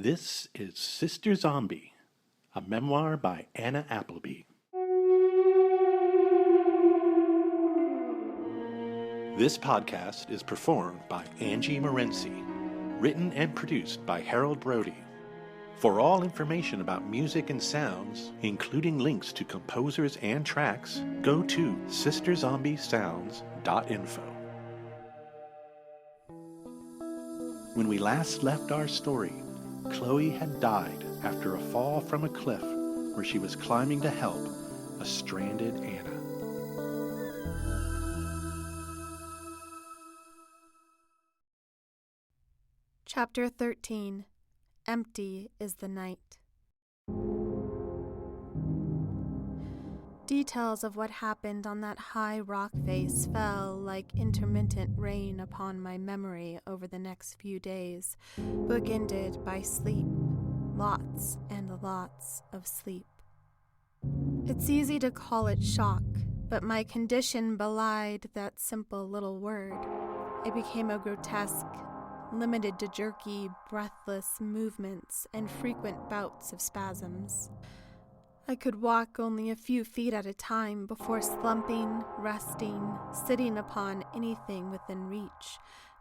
This is Sister Zombie, a memoir by Anna Appleby. This podcast is performed by Angie Morency, written and produced by Harold Brody. For all information about music and sounds, including links to composers and tracks, go to sisterzombiessounds.info. When we last left our story, Chloe had died after a fall from a cliff where she was climbing to help a stranded Anna. Chapter 13. Empty is the Night. Details of what happened on that high rock face fell like intermittent rain upon my memory over the next few days, bookended by sleep, lots and lots of sleep. It's easy to call it shock, but my condition belied that simple little word. I became a grotesque, limited to jerky, breathless movements and frequent bouts of spasms. I could walk only a few feet at a time before slumping, resting, sitting upon anything within reach,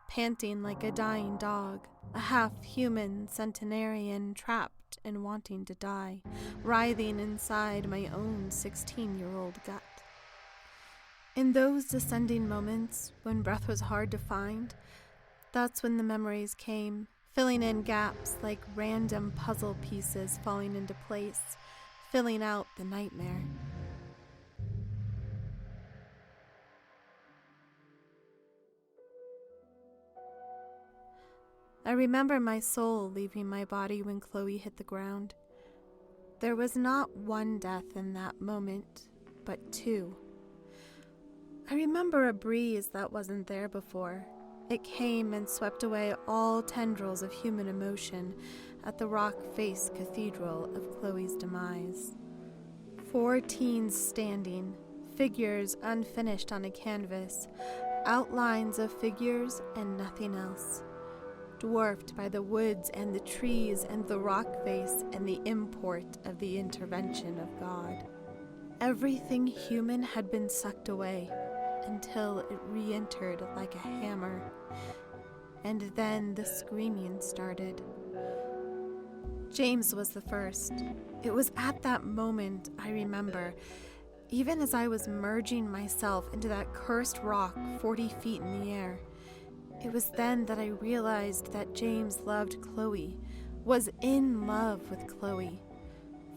panting like a dying dog, a half-human centenarian trapped and wanting to die, writhing inside my own 16-year-old gut. In those descending moments, when breath was hard to find, that's when the memories came, filling in gaps like random puzzle pieces falling into place, filling out the nightmare. I remember my soul leaving my body when Chloe hit the ground. There was not one death in that moment, but two. I remember a breeze that wasn't there before. It came and swept away all tendrils of human emotion at the rock-faced cathedral of Chloe's demise. 4 teens standing, figures unfinished on a canvas, outlines of figures and nothing else, dwarfed by the woods and the trees and the rock face and the import of the intervention of God. Everything human had been sucked away until it re-entered like a hammer. And then the screaming started. James was the first. It was at that moment, I remember, even as I was merging myself into that cursed rock 40 feet in the air. It was then that I realized that James loved Chloe, was in love with Chloe.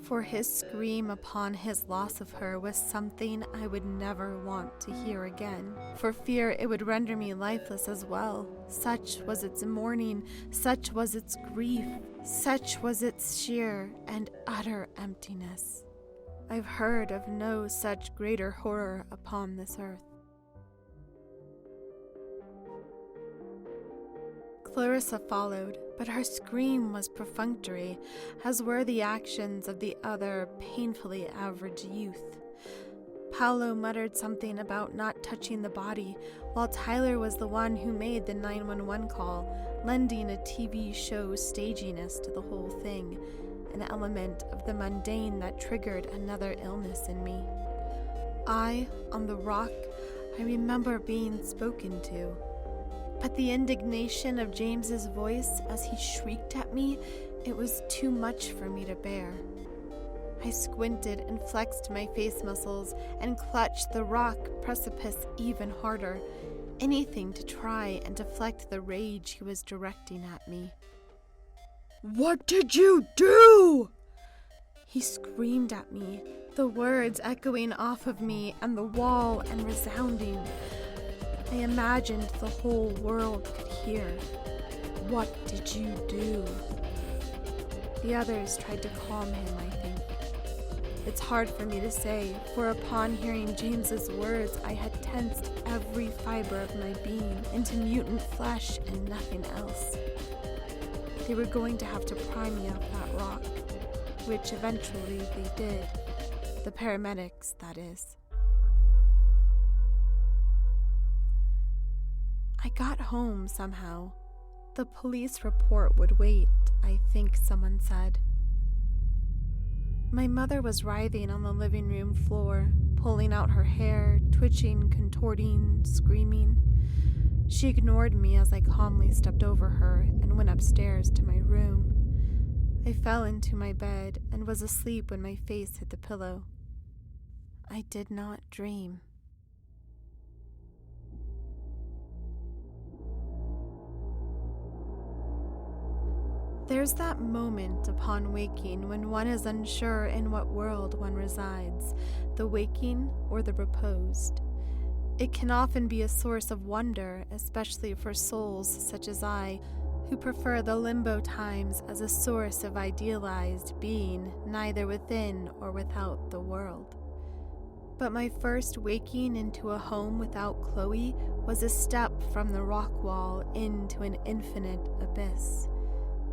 For his scream upon his loss of her was something I would never want to hear again, for fear it would render me lifeless as well. Such was its mourning, such was its grief, such was its sheer and utter emptiness. I've heard of no such greater horror upon this earth. Clarissa followed, but her scream was perfunctory, as were the actions of the other painfully average youth. Paolo muttered something about not touching the body, while Tyler was the one who made the 911 call, lending a TV show staginess to the whole thing, an element of the mundane that triggered another illness in me. I, on the rock, I remember being spoken to. But the indignation of James's voice as he shrieked at me, it was too much for me to bear. I squinted and flexed my face muscles and clutched the rock precipice even harder, anything to try and deflect the rage he was directing at me. "What did you do?" He screamed at me, the words echoing off of me and the wall and resounding. I imagined the whole world could hear. "What did you do?" The others tried to calm him, I think. It's hard for me to say, for upon hearing James's words, I had tensed every fiber of my being into mutant flesh and nothing else. They were going to have to pry me off that rock, which eventually they did. The paramedics, that is. I got home somehow. The police report would wait, I think, some someone said. My mother was writhing on the living room floor, pulling out her hair, twitching, contorting, screaming. She ignored me as I calmly stepped over her and went upstairs to my room. I fell into my bed and was asleep when my face hit the pillow. I did not dream. There's that moment upon waking when one is unsure in what world one resides, the waking or the reposed. It can often be a source of wonder, especially for souls such as I, who prefer the limbo times as a source of idealized being, neither within or without the world. But my first waking into a home without Chloe was a step from the rock wall into an infinite abyss.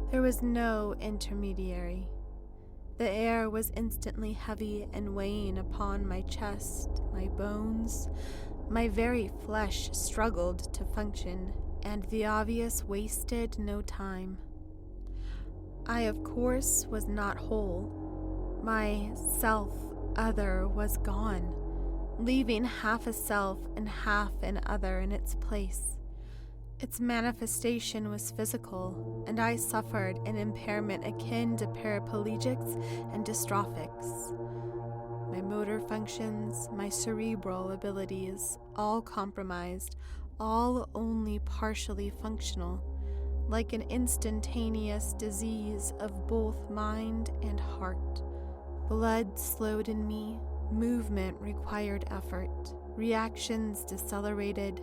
There was no intermediary. The air was instantly heavy and weighing upon my chest, my bones. My very flesh struggled to function, and the obvious wasted no time. I, of course, was not whole. My self-other was gone, leaving half a self and half an other in its place. Its manifestation was physical, and I suffered an impairment akin to paraplegics and dystrophics. My motor functions, my cerebral abilities, all compromised, all only partially functional, like an instantaneous disease of both mind and heart. Blood slowed in me, movement required effort, reactions decelerated,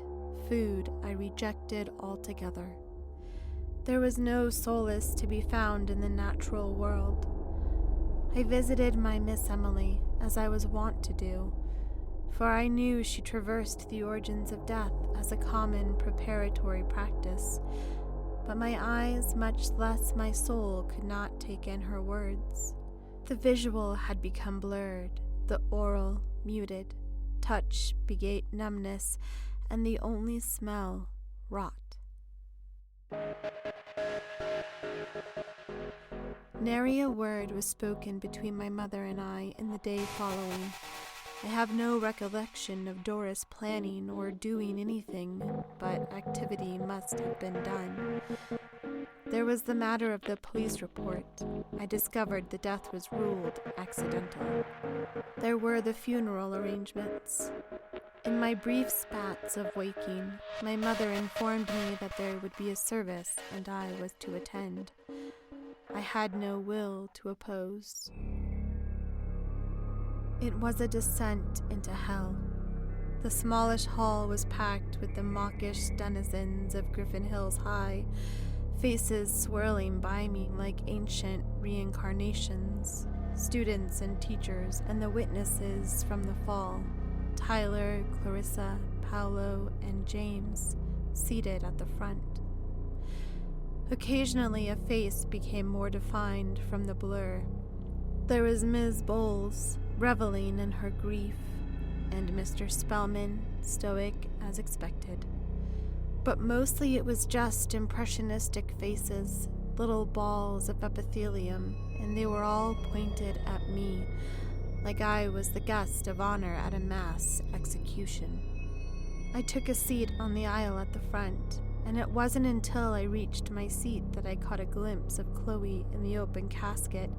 food I rejected altogether. There was no solace to be found in the natural world. I visited my Miss Emily, as I was wont to do, for I knew she traversed the origins of death as a common preparatory practice, but my eyes, much less my soul, could not take in her words. The visual had become blurred, the oral muted, touch begat numbness, and the only smell rot. Nary a word was spoken between my mother and I in the day following. I have no recollection of Doris planning or doing anything, but activity must have been done. There was the matter of the police report. I discovered the death was ruled accidental. There were the funeral arrangements. In my brief spats of waking, my mother informed me that there would be a service and I was to attend. I had no will to oppose. It was a descent into hell. The smallish hall was packed with the mawkish denizens of Griffin Hills High, faces swirling by me like ancient reincarnations, students and teachers and the witnesses from the fall, Tyler, Clarissa, Paolo, and James, seated at the front. Occasionally a face became more defined from the blur. There was Ms. Bowles, reveling in her grief, and Mr. Spellman, stoic as expected. But mostly it was just impressionistic faces, little balls of epithelium, and they were all pointed at me, like I was the guest of honor at a mass execution. I took a seat on the aisle at the front, and it wasn't until I reached my seat that I caught a glimpse of Chloe in the open casket,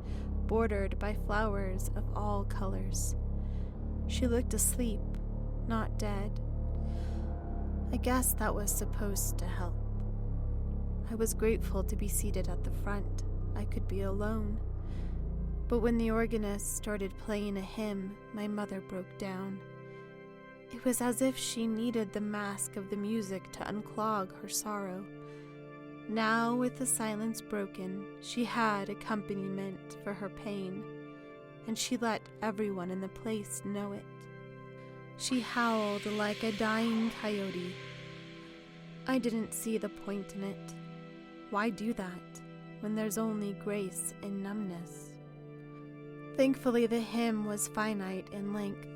bordered by flowers of all colors. She looked asleep, not dead. I guess that was supposed to help. I was grateful to be seated at the front. I could be alone. But when the organist started playing a hymn, my mother broke down. It was as if she needed the mask of the music to unclog her sorrow. Now, with the silence broken, she had accompaniment for her pain, and she let everyone in the place know it. She howled like a dying coyote. I didn't see the point in it. Why do that when there's only grace in numbness? Thankfully, the hymn was finite in length.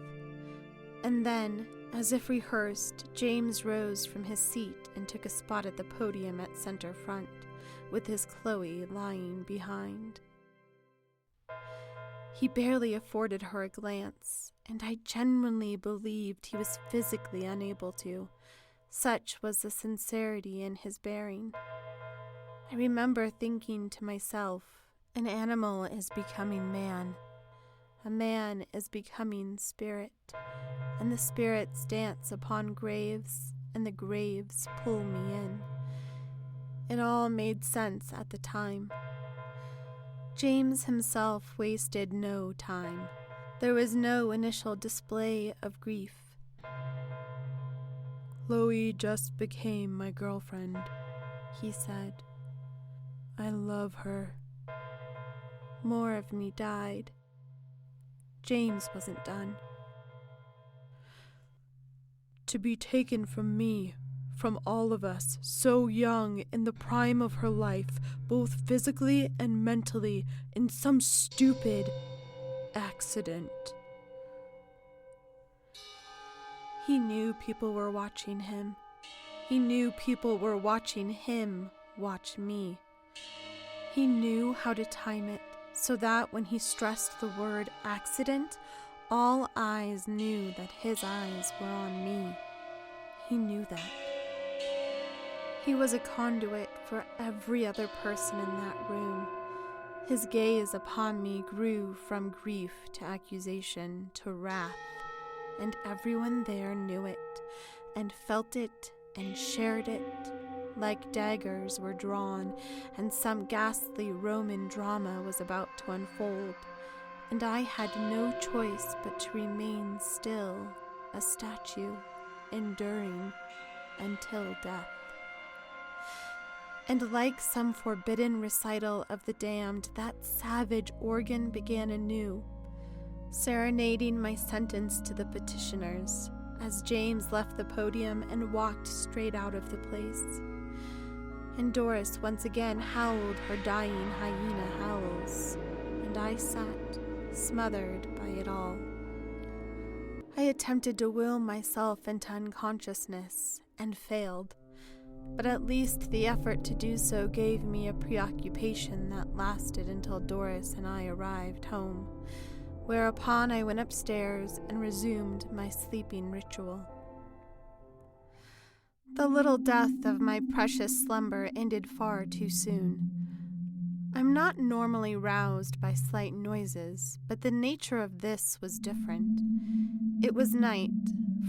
And then, as if rehearsed, James rose from his seat and took a spot at the podium at center front, with his Chloe lying behind. He barely afforded her a glance, and I genuinely believed he was physically unable to. Such was the sincerity in his bearing. I remember thinking to myself, an animal is becoming man. A man is becoming spirit, and the spirits dance upon graves, and the graves pull me in. It all made sense at the time. James himself wasted no time. There was no initial display of grief. "Chloe just became my girlfriend," he said. "I love her." More of me died. James wasn't done. "To be taken from me, from all of us, so young, in the prime of her life, both physically and mentally, in some stupid accident." He knew people were watching him. He knew people were watching him watch me. He knew how to time it so that when he stressed the word accident, all eyes knew that his eyes were on me. He knew that. He was a conduit for every other person in that room. His gaze upon me grew from grief to accusation to wrath, and everyone there knew it, and felt it, and shared it, like daggers were drawn, and some ghastly Roman drama was about to unfold, and I had no choice but to remain still, a statue, enduring until death. And like some forbidden recital of the damned, that savage organ began anew, serenading my sentence to the petitioners, as James left the podium and walked straight out of the place. And Doris once again howled her dying hyena howls, and I sat, smothered by it all. I attempted to will myself into unconsciousness, and failed, but at least the effort to do so gave me a preoccupation that lasted until Doris and I arrived home, whereupon I went upstairs and resumed my sleeping ritual. The little death of my precious slumber ended far too soon. I'm not normally roused by slight noises, but the nature of this was different. It was night,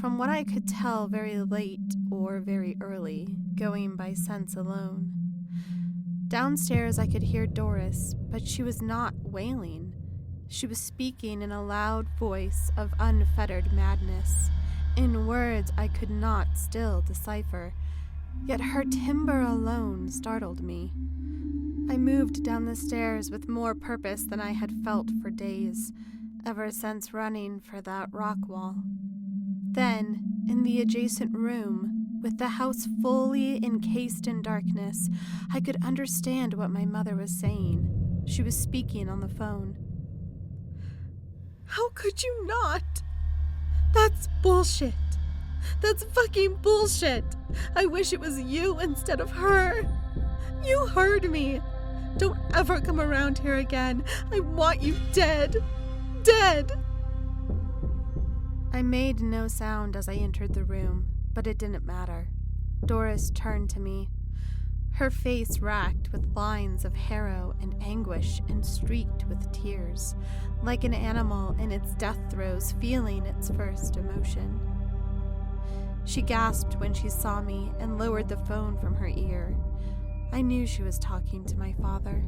from what I could tell very late or very early, going by sense alone. Downstairs I could hear Doris, but she was not wailing. She was speaking in a loud voice of unfettered madness, in words I could not still decipher, yet her timbre alone startled me. I moved down the stairs with more purpose than I had felt for days, ever since running for that rock wall. Then, in the adjacent room, with the house fully encased in darkness, I could understand what my mother was saying. She was speaking on the phone. "How could you not? That's bullshit. That's fucking bullshit. I wish it was you instead of her. You heard me. Don't ever come around here again. I want you dead. Dead." I made no sound as I entered the room, but it didn't matter. Doris turned to me, her face racked with lines of harrow and anguish and streaked with tears, like an animal in its death throes feeling its first emotion. She gasped when she saw me and lowered the phone from her ear. I knew she was talking to my father.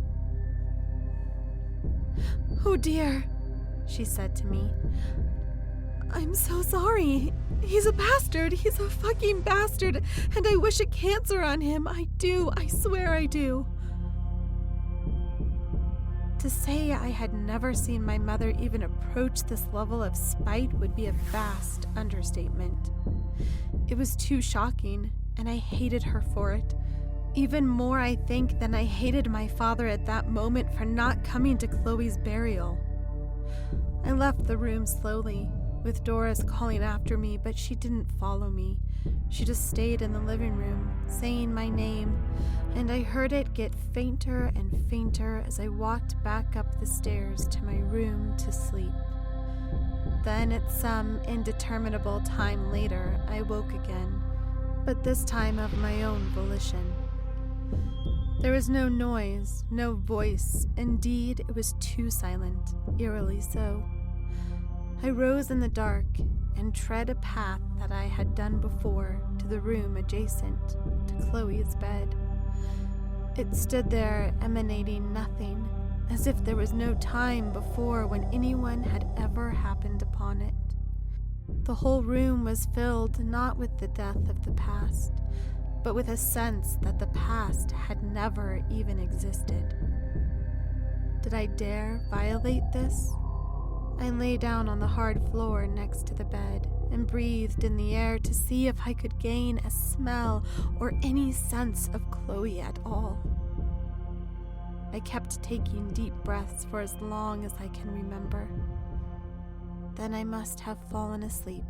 "Oh dear," she said to me. "I'm so sorry. He's a bastard. He's a fucking bastard, and I wish a cancer on him. I do. I swear I do." To say I had never seen my mother even approach this level of spite would be a vast understatement. It was too shocking, and I hated her for it. Even more, I think, than I hated my father at that moment for not coming to Chloe's burial. I left the room slowly, with Doris calling after me, but she didn't follow me. She just stayed in the living room, saying my name, and I heard it get fainter and fainter as I walked back up the stairs to my room to sleep. Then at some indeterminable time later, I woke again, but this time of my own volition. There was no noise, no voice. Indeed, it was too silent, eerily so. I rose in the dark and tread a path that I had done before to the room adjacent to Chloe's bed. It stood there emanating nothing, as if there was no time before when anyone had ever happened upon it. The whole room was filled not with the death of the past, but with a sense that the past had never even existed. Did I dare violate this? I lay down on the hard floor next to the bed and breathed in the air to see if I could gain a smell or any sense of Chloe at all. I kept taking deep breaths for as long as I can remember. Then I must have fallen asleep